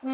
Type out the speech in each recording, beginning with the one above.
Hi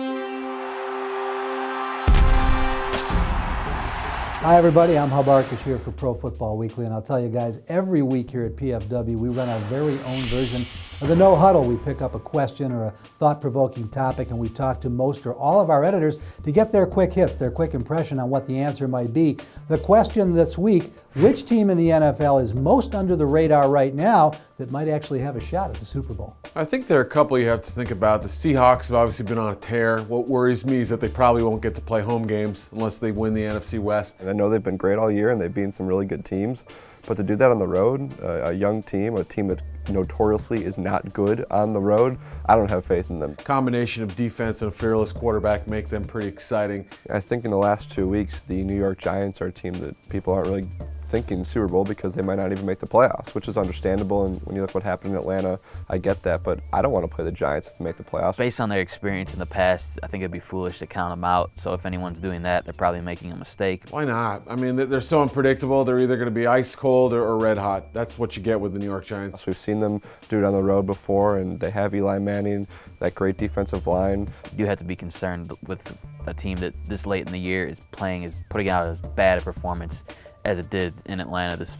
everybody, I'm Hub Arkush here for Pro Football Weekly, and I'll tell you guys, every week here at PFW we run our very own version of the No Huddle. We pick up a question or a thought-provoking topic and we talk to most or all of our editors to get their quick hits, their quick impression on what the answer might be. The question this week, which team in the NFL is most under the radar right now that might actually have a shot at the Super Bowl? I think there are a couple you have to think about. The Seahawks have obviously been on a tear. What worries me is that they probably won't get to play home games unless they win the NFC West. And I know they've been great all year and they've beaten some really good teams, but to do that on the road, a young team, a team that notoriously is not good on the road, I don't have faith in them. Combination of defense and a fearless quarterback make them pretty exciting. I think in the last 2 weeks, the New York Giants are a team that people aren't really thinking Super Bowl because they might not even make the playoffs, which is understandable. And when you look what happened in Atlanta, I get that, but I don't want to play the Giants if they make the playoffs. Based on their experience in the past, I think it'd be foolish to count them out. So if anyone's doing that, they're probably making a mistake. Why not? I mean, they're so unpredictable. They're either going to be ice cold or red hot. That's what you get with the New York Giants. We've seen them do it on the road before, and they have Eli Manning, that great defensive line. You have to be concerned with a team that this late in the year is putting out as bad a performance as it did in Atlanta this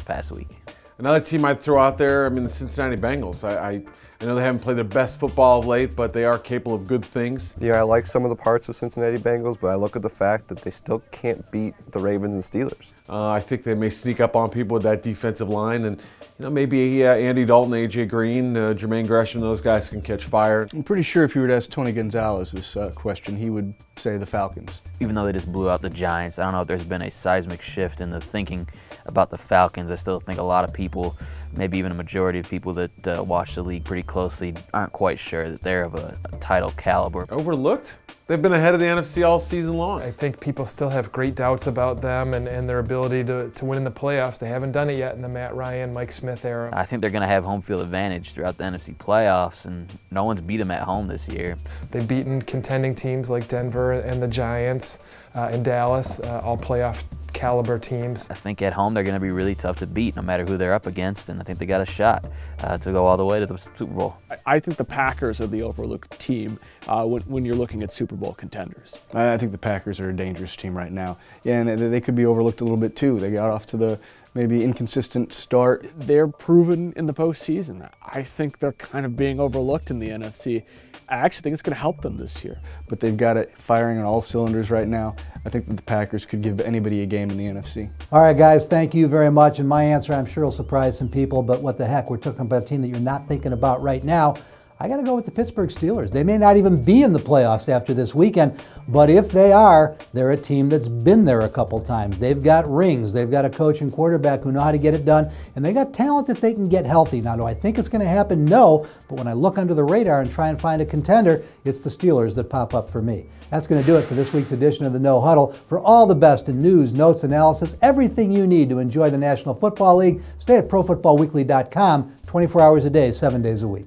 past week. Another team I'd throw out there, I mean, the Cincinnati Bengals. I know they haven't played their best football of late, but they are capable of good things. Yeah, I like some of the parts of Cincinnati Bengals, but I look at the fact that they still can't beat the Ravens and Steelers. I think they may sneak up on people with that defensive line, and maybe Andy Dalton, A.J. Green, Jermaine Gresham, those guys can catch fire. I'm pretty sure if you were to ask Tony Gonzalez this question, he would say the Falcons. Even though they just blew out the Giants, I don't know if there's been a seismic shift in the thinking about the Falcons. I still think a lot of people, maybe even a majority of people that watch the league pretty closely, aren't quite sure that they're of a title caliber. Overlooked? They've been ahead of the NFC all season long. I think people still have great doubts about them and their ability to win in the playoffs. They haven't done it yet in the Matt Ryan, Mike Smith era. I think they're going to have home field advantage throughout the NFC playoffs, and no one's beat them at home this year. They've beaten contending teams like Denver and the Giants and Dallas, all playoff caliber teams. I think at home they're going to be really tough to beat no matter who they're up against, and I think they got a shot to go all the way to the Super Bowl. I think the Packers are the overlooked team when you're looking at Super Bowl contenders. I think the Packers are a dangerous team right now, and they could be overlooked a little bit too. They got off to the maybe inconsistent start. They're proven in the postseason. I think they're kind of being overlooked in the NFC. I actually think it's going to help them this year. But they've got it firing on all cylinders right now. I think that the Packers could give anybody a game in the NFC. All right, guys, thank you very much. And my answer, I'm sure, will surprise some people, but what the heck, we're talking about a team that you're not thinking about right now. I got to go with the Pittsburgh Steelers. They may not even be in the playoffs after this weekend, but if they are, they're a team that's been there a couple times. They've got rings, they've got a coach and quarterback who know how to get it done, and they got talent if they can get healthy. Now, do I think it's going to happen? No, but when I look under the radar and try and find a contender, it's the Steelers that pop up for me. That's going to do it for this week's edition of the No Huddle. For all the best in news, notes, analysis, everything you need to enjoy the National Football League, stay at ProFootballWeekly.com 24 hours a day, 7 days a week.